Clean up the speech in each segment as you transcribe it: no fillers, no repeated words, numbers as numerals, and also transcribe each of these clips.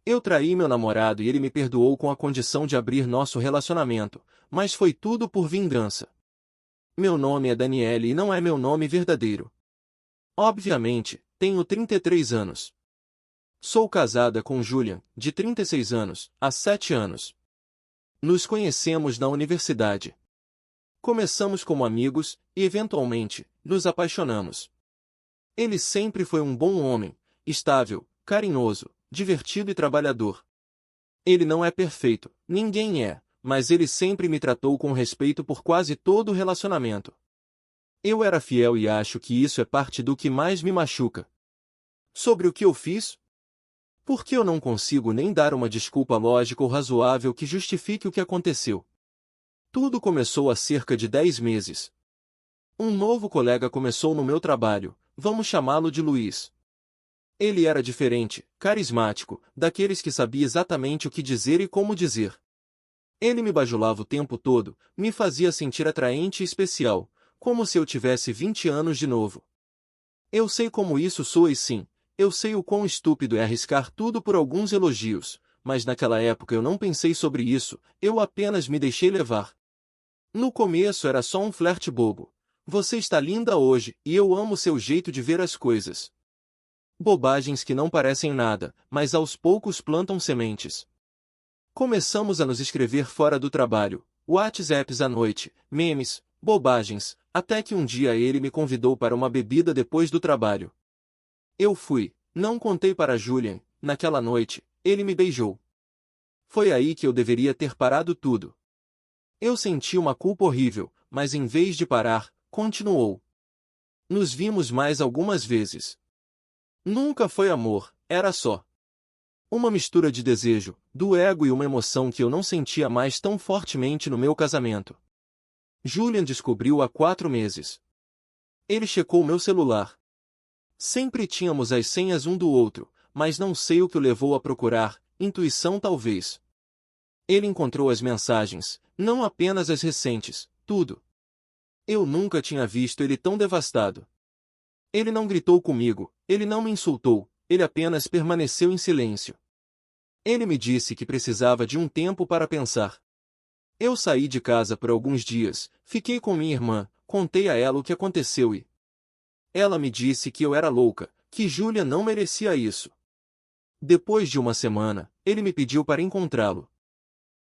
Eu traí meu namorado e ele me perdoou com a condição de abrir nosso relacionamento, mas foi tudo por vingança. Meu nome é Daniele e não é meu nome verdadeiro. Obviamente, tenho 33 anos. Sou casada com Julian, de 36 anos, há 7 anos. Nos conhecemos na universidade. Começamos como amigos e, eventualmente, nos apaixonamos. Ele sempre foi um bom homem, estável, carinhoso, divertido e trabalhador. Ele não é perfeito, ninguém é, mas ele sempre me tratou com respeito por quase todo o relacionamento. Eu era fiel e acho que isso é parte do que mais me machuca. Sobre o que eu fiz? Por que eu não consigo nem dar uma desculpa lógica ou razoável que justifique o que aconteceu? Tudo começou há cerca de 10 meses. Um novo colega começou no meu trabalho, vamos chamá-lo de Luiz. Ele era diferente, carismático, daqueles que sabia exatamente o que dizer e como dizer. Ele me bajulava o tempo todo, me fazia sentir atraente e especial, como se eu tivesse 20 anos de novo. Eu sei como isso soa e sim, eu sei o quão estúpido é arriscar tudo por alguns elogios, mas naquela época eu não pensei sobre isso, eu apenas me deixei levar. No começo era só um flerte bobo. Você está linda hoje e eu amo seu jeito de ver as coisas. Bobagens que não parecem nada, mas aos poucos plantam sementes. Começamos a nos escrever fora do trabalho, WhatsApps à noite, memes, bobagens, até que um dia ele me convidou para uma bebida depois do trabalho. Eu fui, não contei para Julian, naquela noite, ele me beijou. Foi aí que eu deveria ter parado tudo. Eu senti uma culpa horrível, mas em vez de parar, continuou. Nos vimos mais algumas vezes. Nunca foi amor, era só uma mistura de desejo, do ego e uma emoção que eu não sentia mais tão fortemente no meu casamento. Julian descobriu há 4 meses. Ele checou meu celular. Sempre tínhamos as senhas um do outro, mas não sei o que o levou a procurar, intuição talvez. Ele encontrou as mensagens, não apenas as recentes, tudo. Eu nunca tinha visto ele tão devastado. Ele não gritou comigo, ele não me insultou, ele apenas permaneceu em silêncio. Ele me disse que precisava de um tempo para pensar. Eu saí de casa por alguns dias, fiquei com minha irmã, contei a ela o que aconteceu e ela me disse que eu era louca, que Julia não merecia isso. Depois de uma semana, ele me pediu para encontrá-lo.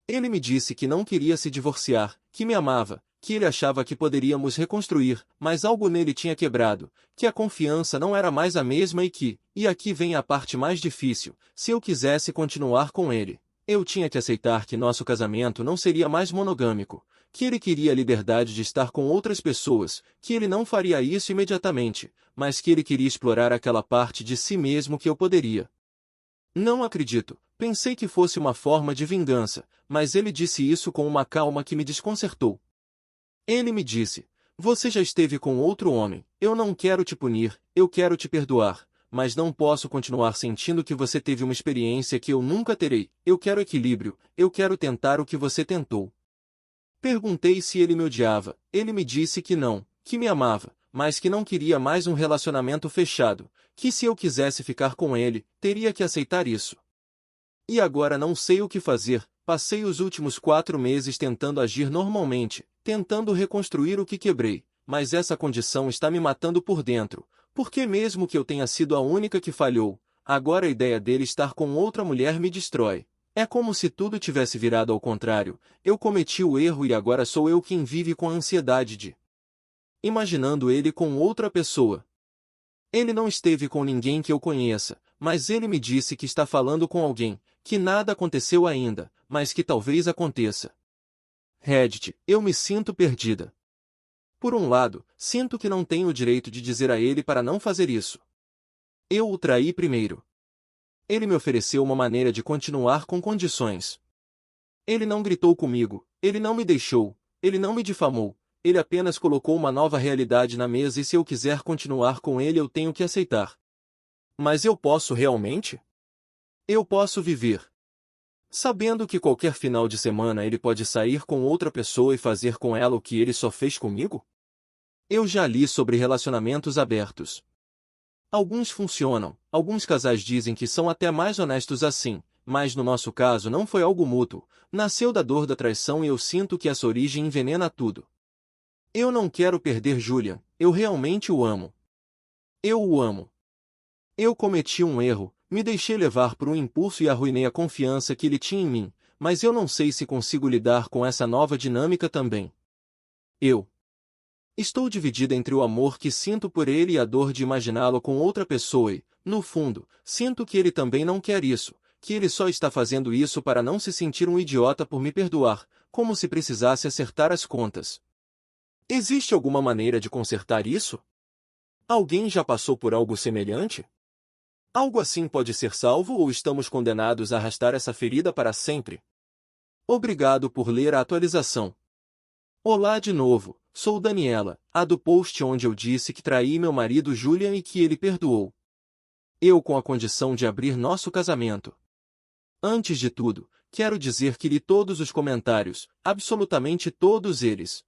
Ele me disse que não queria se divorciar, que me amava, que ele achava que poderíamos reconstruir, mas algo nele tinha quebrado, que a confiança não era mais a mesma e aqui vem a parte mais difícil, se eu quisesse continuar com ele, eu tinha que aceitar que nosso casamento não seria mais monogâmico, que ele queria a liberdade de estar com outras pessoas, que ele não faria isso imediatamente, mas que ele queria explorar aquela parte de si mesmo que eu poderia. Não acredito, pensei que fosse uma forma de vingança, mas ele disse isso com uma calma que me desconcertou. Ele me disse: você já esteve com outro homem, eu não quero te punir, eu quero te perdoar, mas não posso continuar sentindo que você teve uma experiência que eu nunca terei, eu quero equilíbrio, eu quero tentar o que você tentou. Perguntei se ele me odiava, ele me disse que não, que me amava, mas que não queria mais um relacionamento fechado, que se eu quisesse ficar com ele, teria que aceitar isso. E agora não sei o que fazer, passei os últimos 4 meses tentando agir normalmente, tentando reconstruir o que quebrei, mas essa condição está me matando por dentro, porque mesmo que eu tenha sido a única que falhou, agora a ideia dele estar com outra mulher me destrói. É como se tudo tivesse virado ao contrário, eu cometi o erro e agora sou eu quem vive com a ansiedade de imaginando ele com outra pessoa. Ele não esteve com ninguém que eu conheça, mas ele me disse que está falando com alguém, que nada aconteceu ainda, mas que talvez aconteça. Reddit, eu me sinto perdida. Por um lado, sinto que não tenho o direito de dizer a ele para não fazer isso. Eu o traí primeiro. Ele me ofereceu uma maneira de continuar com condições. Ele não gritou comigo, ele não me deixou, ele não me difamou, ele apenas colocou uma nova realidade na mesa e se eu quiser continuar com ele eu tenho que aceitar. Mas eu posso realmente? Eu posso viver sabendo que qualquer final de semana ele pode sair com outra pessoa e fazer com ela o que ele só fez comigo? Eu já li sobre relacionamentos abertos. Alguns funcionam, alguns casais dizem que são até mais honestos assim, mas no nosso caso não foi algo mútuo, nasceu da dor da traição e eu sinto que essa origem envenena tudo. Eu não quero perder Julian, eu realmente o amo. Eu o amo. Eu cometi um erro, me deixei levar por um impulso e arruinei a confiança que ele tinha em mim, mas eu não sei se consigo lidar com essa nova dinâmica também. Eu estou dividida entre o amor que sinto por ele e a dor de imaginá-lo com outra pessoa e, no fundo, sinto que ele também não quer isso, que ele só está fazendo isso para não se sentir um idiota por me perdoar, como se precisasse acertar as contas. Existe alguma maneira de consertar isso? Alguém já passou por algo semelhante? Algo assim pode ser salvo ou estamos condenados a arrastar essa ferida para sempre? Obrigado por ler a atualização. Olá de novo, sou Daniela, a do post onde eu disse que traí meu marido Julian e que ele perdoou. Eu com a condição de abrir nosso casamento. Antes de tudo, quero dizer que li todos os comentários, absolutamente todos eles.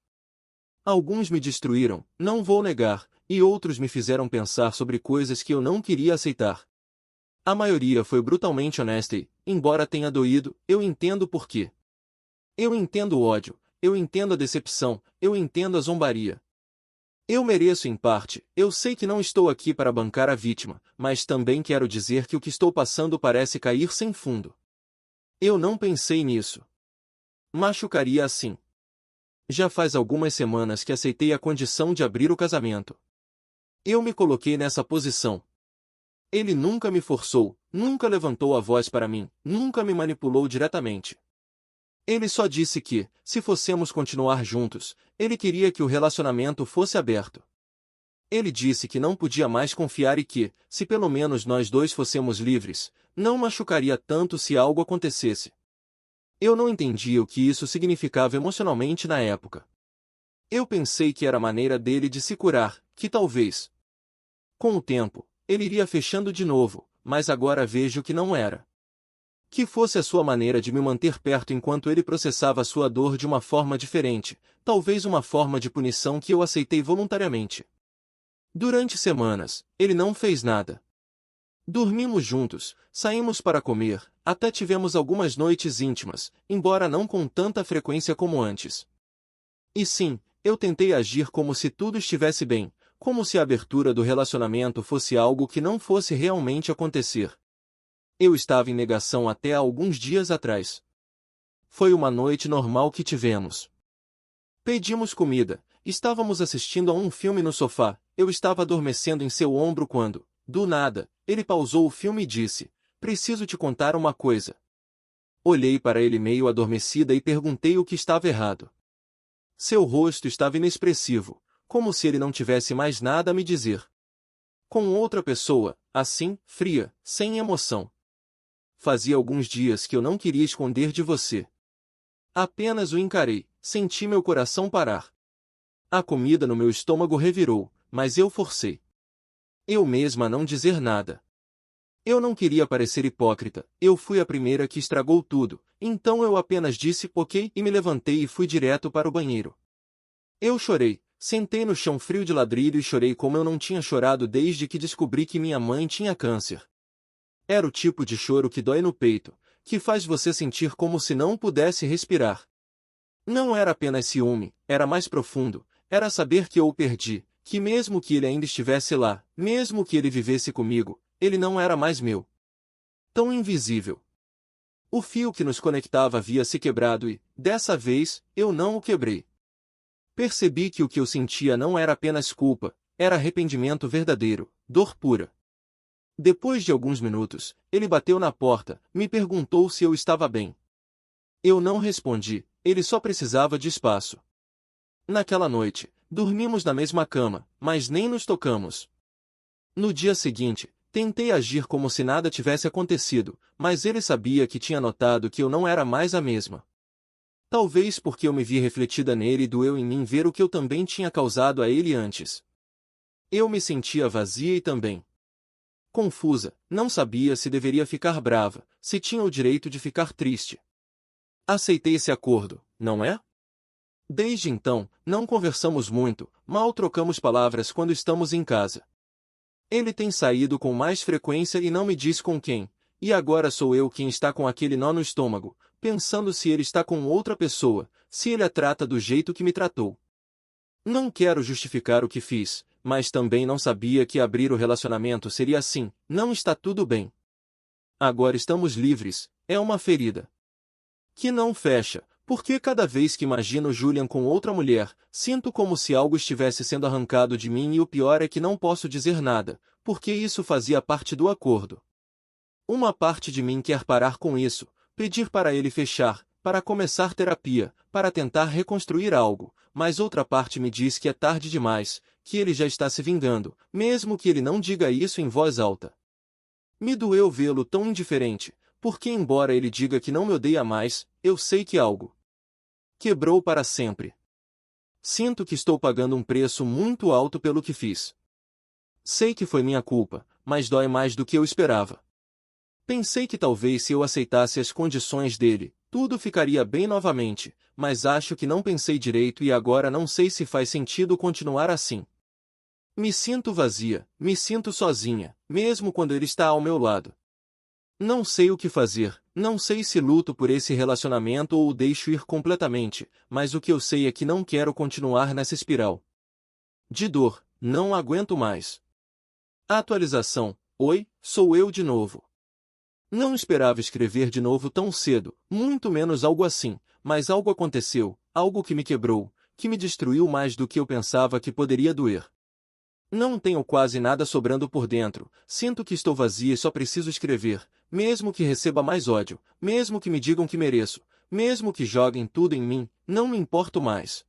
Alguns me destruíram, não vou negar, e outros me fizeram pensar sobre coisas que eu não queria aceitar. A maioria foi brutalmente honesta e, embora tenha doído, eu entendo por quê. Eu entendo o ódio, eu entendo a decepção, eu entendo a zombaria. Eu mereço em parte, eu sei que não estou aqui para bancar a vítima, mas também quero dizer que o que estou passando parece cair sem fundo. Eu não pensei nisso. Machucaria assim. Já faz algumas semanas que aceitei a condição de abrir o casamento. Eu me coloquei nessa posição. Ele nunca me forçou, nunca levantou a voz para mim, nunca me manipulou diretamente. Ele só disse que, se fossemos continuar juntos, ele queria que o relacionamento fosse aberto. Ele disse que não podia mais confiar e que, se pelo menos nós dois fôssemos livres, não machucaria tanto se algo acontecesse. Eu não entendia o que isso significava emocionalmente na época. Eu pensei que era a maneira dele de se curar, que talvez, com o tempo, ele iria fechando de novo, mas agora vejo que não era. Que fosse a sua maneira de me manter perto enquanto ele processava sua dor de uma forma diferente, talvez uma forma de punição que eu aceitei voluntariamente. Durante semanas, ele não fez nada. Dormimos juntos, saímos para comer, até tivemos algumas noites íntimas, embora não com tanta frequência como antes. E sim, eu tentei agir como se tudo estivesse bem, como se a abertura do relacionamento fosse algo que não fosse realmente acontecer. Eu estava em negação até há alguns dias atrás. Foi uma noite normal que tivemos. Pedimos comida, estávamos assistindo a um filme no sofá, eu estava adormecendo em seu ombro quando, do nada, ele pausou o filme e disse: "Preciso te contar uma coisa." Olhei para ele meio adormecida e perguntei o que estava errado. Seu rosto estava inexpressivo, como se ele não tivesse mais nada a me dizer. Com outra pessoa, assim, fria, sem emoção. Fazia alguns dias que eu não queria esconder de você. Apenas o encarei, senti meu coração parar. A comida no meu estômago revirou, mas eu forcei. Eu mesma a não dizer nada. Eu não queria parecer hipócrita, eu fui a primeira que estragou tudo, então eu apenas disse ok e me levantei e fui direto para o banheiro. Eu chorei, sentei no chão frio de ladrilho e chorei como eu não tinha chorado desde que descobri que minha mãe tinha câncer. Era o tipo de choro que dói no peito, que faz você sentir como se não pudesse respirar. Não era apenas ciúme, era mais profundo, era saber que eu o perdi, que mesmo que ele ainda estivesse lá, mesmo que ele vivesse comigo, ele não era mais meu. Tão invisível. O fio que nos conectava havia se quebrado e, dessa vez, eu não o quebrei. Percebi que o que eu sentia não era apenas culpa, era arrependimento verdadeiro, dor pura. Depois de alguns minutos, ele bateu na porta, me perguntou se eu estava bem. Eu não respondi, ele só precisava de espaço. Naquela noite, dormimos na mesma cama, mas nem nos tocamos. No dia seguinte, tentei agir como se nada tivesse acontecido, mas ele sabia que tinha notado que eu não era mais a mesma. Talvez porque eu me vi refletida nele e doeu em mim ver o que eu também tinha causado a ele antes. Eu me sentia vazia e também confusa, não sabia se deveria ficar brava, se tinha o direito de ficar triste. Aceitei esse acordo, não é? Desde então, não conversamos muito, mal trocamos palavras quando estamos em casa. Ele tem saído com mais frequência e não me diz com quem, e agora sou eu quem está com aquele nó no estômago, pensando se ele está com outra pessoa, se ele a trata do jeito que me tratou. Não quero justificar o que fiz, mas também não sabia que abrir o relacionamento seria assim. Não está tudo bem. Agora estamos livres, é uma ferida que não fecha, porque cada vez que imagino Julian com outra mulher, sinto como se algo estivesse sendo arrancado de mim e o pior é que não posso dizer nada, porque isso fazia parte do acordo. Uma parte de mim quer parar com isso, pedir para ele fechar, para começar terapia, para tentar reconstruir algo, mas outra parte me diz que é tarde demais, que ele já está se vingando, mesmo que ele não diga isso em voz alta. Me doeu vê-lo tão indiferente, porque embora ele diga que não me odeia mais, eu sei que algo quebrou para sempre. Sinto que estou pagando um preço muito alto pelo que fiz. Sei que foi minha culpa, mas dói mais do que eu esperava. Pensei que talvez se eu aceitasse as condições dele, tudo ficaria bem novamente, mas acho que não pensei direito e agora não sei se faz sentido continuar assim. Me sinto vazia, me sinto sozinha, mesmo quando ele está ao meu lado. Não sei o que fazer, não sei se luto por esse relacionamento ou o deixo ir completamente, mas o que eu sei é que não quero continuar nessa espiral de dor, não aguento mais. Atualização: Oi, sou eu de novo. Não esperava escrever de novo tão cedo, muito menos algo assim, mas algo aconteceu, algo que me quebrou, que me destruiu mais do que eu pensava que poderia doer. Não tenho quase nada sobrando por dentro, sinto que estou vazia e só preciso escrever, mesmo que receba mais ódio, mesmo que me digam que mereço, mesmo que joguem tudo em mim, não me importo mais.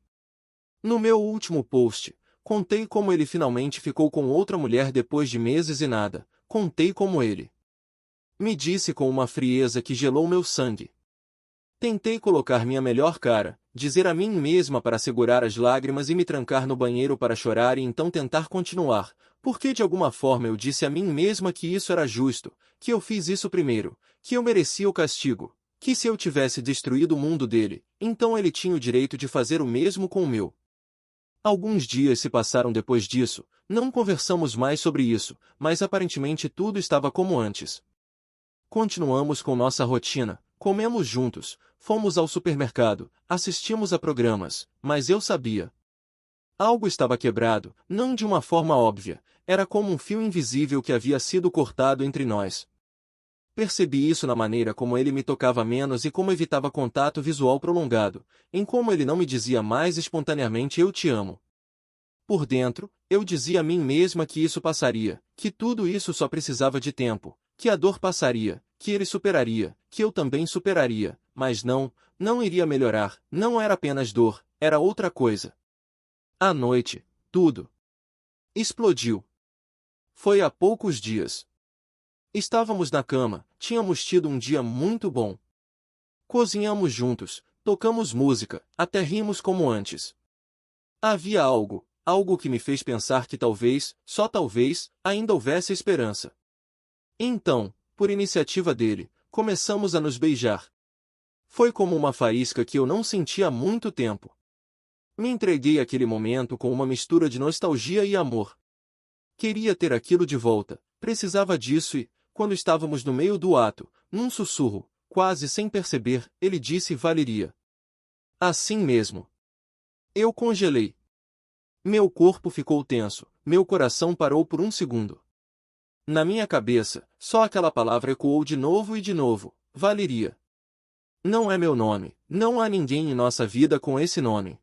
No meu último post, contei como ele finalmente ficou com outra mulher depois de meses e nada, contei como ele me disse com uma frieza que gelou meu sangue. Tentei colocar minha melhor cara, dizer a mim mesma para segurar as lágrimas e me trancar no banheiro para chorar e então tentar continuar, porque de alguma forma eu disse a mim mesma que isso era justo, que eu fiz isso primeiro, que eu merecia o castigo, que se eu tivesse destruído o mundo dele, então ele tinha o direito de fazer o mesmo com o meu. Alguns dias se passaram depois disso, não conversamos mais sobre isso, mas aparentemente tudo estava como antes. Continuamos com nossa rotina, comemos juntos, fomos ao supermercado, assistimos a programas, mas eu sabia. Algo estava quebrado, não de uma forma óbvia, era como um fio invisível que havia sido cortado entre nós. Percebi isso na maneira como ele me tocava menos e como evitava contato visual prolongado, em como ele não me dizia mais espontaneamente eu te amo. Por dentro, eu dizia a mim mesma que isso passaria, que tudo isso só precisava de tempo, que a dor passaria, que ele superaria, que eu também superaria, mas não iria melhorar, não era apenas dor, era outra coisa. À noite, tudo explodiu. Foi há poucos dias. Estávamos na cama, tínhamos tido um dia muito bom. Cozinhamos juntos, tocamos música, até rimos como antes. Havia algo que me fez pensar que talvez, só talvez, ainda houvesse esperança. Então, por iniciativa dele, começamos a nos beijar. Foi como uma faísca que eu não sentia há muito tempo. Me entreguei àquele momento com uma mistura de nostalgia e amor. Queria ter aquilo de volta, precisava disso e, quando estávamos no meio do ato, num sussurro, quase sem perceber, ele disse Valeria. Assim mesmo. Eu congelei. Meu corpo ficou tenso, meu coração parou por um segundo. Na minha cabeça, só aquela palavra ecoou de novo e de novo, Valeria. Não é meu nome, não há ninguém em nossa vida com esse nome.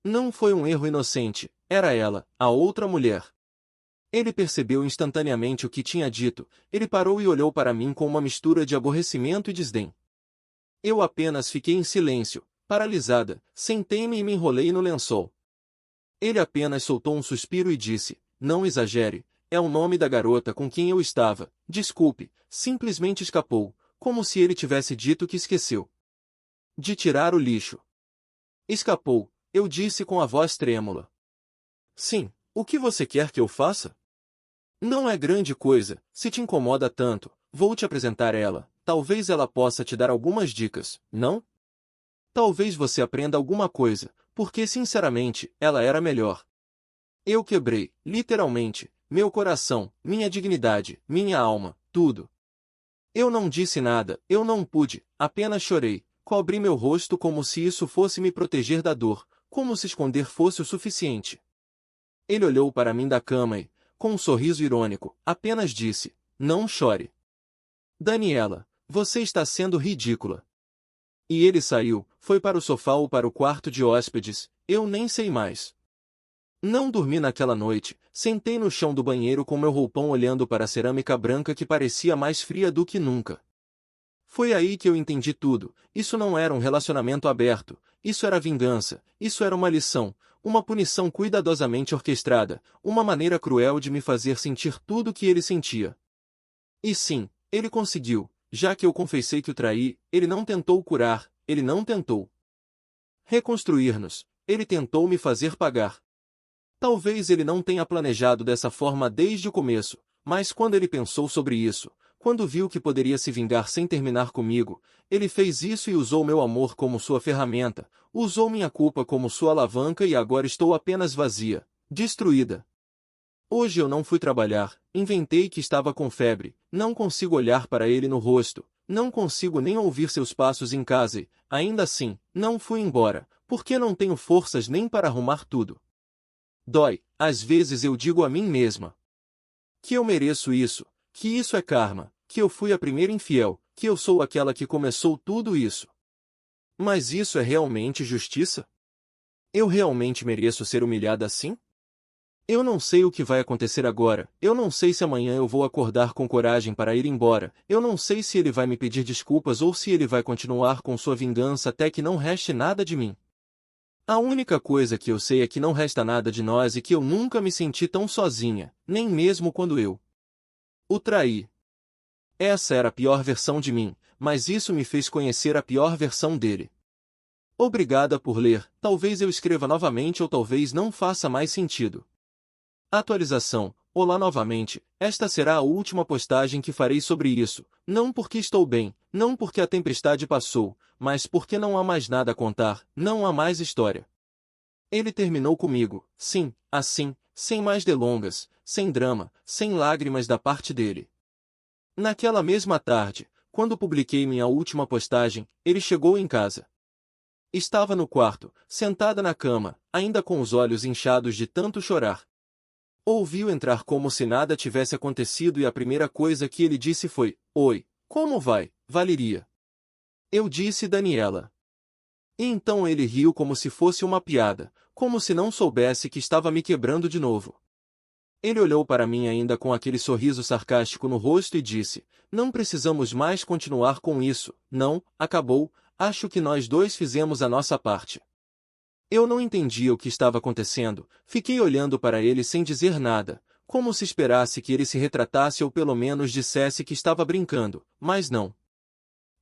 Não foi um erro inocente, era ela, a outra mulher. Ele percebeu instantaneamente o que tinha dito, ele parou e olhou para mim com uma mistura de aborrecimento e desdém. Eu apenas fiquei em silêncio, paralisada, sentei-me e me enrolei no lençol. Ele apenas soltou um suspiro e disse, não exagere, é o nome da garota com quem eu estava, desculpe, simplesmente escapou, como se ele tivesse dito que esqueceu de tirar o lixo. Escapou, eu disse com a voz trêmula. Sim, o que você quer que eu faça? Não é grande coisa, se te incomoda tanto, vou te apresentar ela, talvez ela possa te dar algumas dicas, não? Talvez você aprenda alguma coisa, porque sinceramente, ela era melhor. Eu quebrei, literalmente, meu coração, minha dignidade, minha alma, tudo. Eu não disse nada, eu não pude, apenas chorei, cobri meu rosto como se isso fosse me proteger da dor, como se esconder fosse o suficiente. Ele olhou para mim da cama e, com um sorriso irônico, apenas disse, não chore. Daniela, você está sendo ridícula. E ele saiu, foi para o sofá ou para o quarto de hóspedes, eu nem sei mais. Não dormi naquela noite, sentei no chão do banheiro com meu roupão olhando para a cerâmica branca que parecia mais fria do que nunca. Foi aí que eu entendi tudo, isso não era um relacionamento aberto, isso era vingança, isso era uma lição, uma punição cuidadosamente orquestrada, uma maneira cruel de me fazer sentir tudo o que ele sentia. E sim, ele conseguiu, já que eu confessei que o traí, ele não tentou curar, ele não tentou reconstruir-nos, ele tentou me fazer pagar. Talvez ele não tenha planejado dessa forma desde o começo, mas quando ele pensou sobre isso, quando viu que poderia se vingar sem terminar comigo, ele fez isso e usou meu amor como sua ferramenta, usou minha culpa como sua alavanca e agora estou apenas vazia, destruída. Hoje eu não fui trabalhar, inventei que estava com febre, não consigo olhar para ele no rosto, não consigo nem ouvir seus passos em casa e, ainda assim, não fui embora, porque não tenho forças nem para arrumar tudo. Dói, às vezes eu digo a mim mesma que eu mereço isso, que isso é karma, que eu fui a primeira infiel, que eu sou aquela que começou tudo isso. Mas isso é realmente justiça? Eu realmente mereço ser humilhada assim? Eu não sei o que vai acontecer agora, eu não sei se amanhã eu vou acordar com coragem para ir embora, eu não sei se ele vai me pedir desculpas ou se ele vai continuar com sua vingança até que não reste nada de mim. A única coisa que eu sei é que não resta nada de nós e que eu nunca me senti tão sozinha, nem mesmo quando eu o traí. Essa era a pior versão de mim, mas isso me fez conhecer a pior versão dele. Obrigada por ler, talvez eu escreva novamente ou talvez não faça mais sentido. Atualização. Olá novamente, esta será a última postagem que farei sobre isso, não porque estou bem, não porque a tempestade passou, mas porque não há mais nada a contar, não há mais história. Ele terminou comigo, sim, assim, sem mais delongas, sem drama, sem lágrimas da parte dele. Naquela mesma tarde, quando publiquei minha última postagem, ele chegou em casa. Estava no quarto, sentada na cama, ainda com os olhos inchados de tanto chorar. Ouviu entrar como se nada tivesse acontecido e a primeira coisa que ele disse foi, oi, como vai, Valeria? Eu disse Daniela. E então ele riu como se fosse uma piada, como se não soubesse que estava me quebrando de novo. Ele olhou para mim ainda com aquele sorriso sarcástico no rosto e disse, não precisamos mais continuar com isso, não, acabou, acho que nós dois fizemos a nossa parte. Eu não entendia o que estava acontecendo, fiquei olhando para ele sem dizer nada, como se esperasse que ele se retratasse ou pelo menos dissesse que estava brincando, mas não.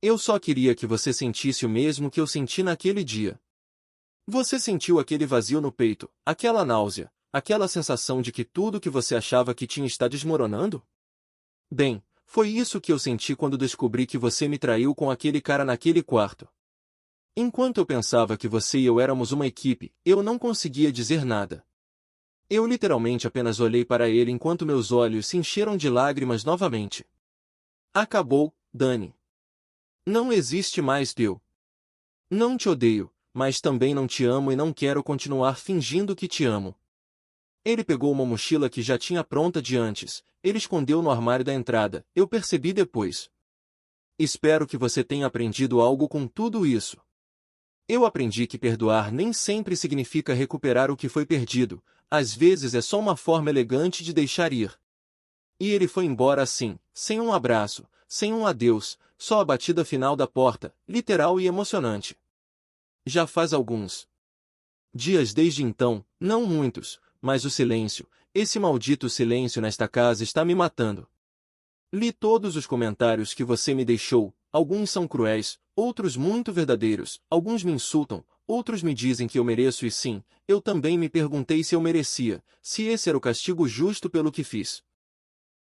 Eu só queria que você sentisse o mesmo que eu senti naquele dia. Você sentiu aquele vazio no peito, aquela náusea, aquela sensação de que tudo que você achava que tinha está desmoronando? Bem, foi isso que eu senti quando descobri que você me traiu com aquele cara naquele quarto. Enquanto eu pensava que você e eu éramos uma equipe, eu não conseguia dizer nada. Eu literalmente apenas olhei para ele enquanto meus olhos se encheram de lágrimas novamente. Acabou, Dani. Não existe mais eu. Não te odeio, mas também não te amo e não quero continuar fingindo que te amo. Ele pegou uma mochila que já tinha pronta de antes, ele escondeu no armário da entrada, eu percebi depois. Espero que você tenha aprendido algo com tudo isso. Eu aprendi que perdoar nem sempre significa recuperar o que foi perdido, às vezes é só uma forma elegante de deixar ir. E ele foi embora assim, sem um abraço, sem um adeus, só a batida final da porta, literal e emocionante. Já faz alguns dias desde então, não muitos, mas o silêncio, esse maldito silêncio nesta casa está me matando. Li todos os comentários que você me deixou, alguns são cruéis, outros muito verdadeiros, alguns me insultam, outros me dizem que eu mereço e sim, eu também me perguntei se eu merecia, se esse era o castigo justo pelo que fiz.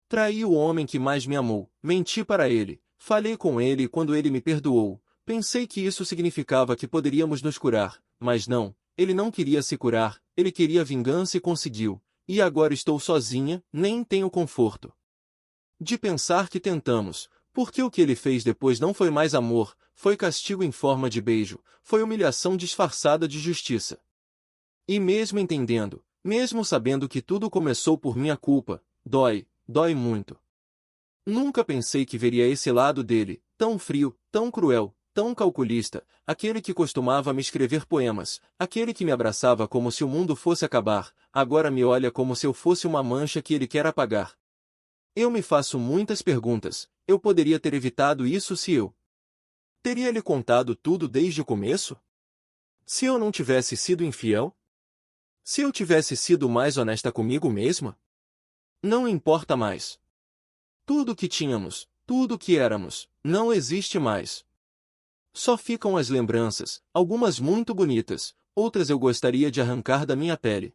Traí o homem que mais me amou, menti para ele, falei com ele e quando ele me perdoou, pensei que isso significava que poderíamos nos curar, mas não, ele não queria se curar, ele queria vingança e conseguiu, e agora estou sozinha, nem tenho conforto de pensar que tentamos, Porque o que ele fez depois não foi mais amor, foi castigo em forma de beijo, foi humilhação disfarçada de justiça. E mesmo entendendo, mesmo sabendo que tudo começou por minha culpa, dói muito. Nunca pensei que veria esse lado dele, tão frio, tão cruel, tão calculista, aquele que costumava me escrever poemas, aquele que me abraçava como se o mundo fosse acabar, agora me olha como se eu fosse uma mancha que ele quer apagar. Eu me faço muitas perguntas, eu poderia ter evitado isso se eu teria lhe contado tudo desde o começo? Se eu não tivesse sido infiel? Se eu tivesse sido mais honesta comigo mesma? Não importa mais. Tudo o que tínhamos, tudo o que éramos, não existe mais. Só ficam as lembranças, algumas muito bonitas, outras eu gostaria de arrancar da minha pele.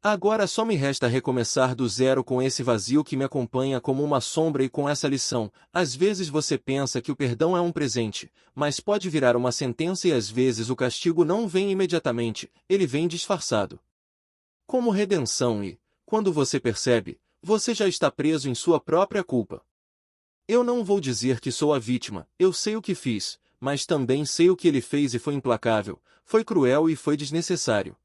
Agora só me resta recomeçar do zero com esse vazio que me acompanha como uma sombra e com essa lição. Às vezes você pensa que o perdão é um presente, mas pode virar uma sentença e às vezes o castigo não vem imediatamente, ele vem disfarçado. Como redenção e, quando você percebe, você já está preso em sua própria culpa. Eu não vou dizer que sou a vítima, eu sei o que fiz, mas também sei o que ele fez e foi implacável, foi cruel e foi desnecessário.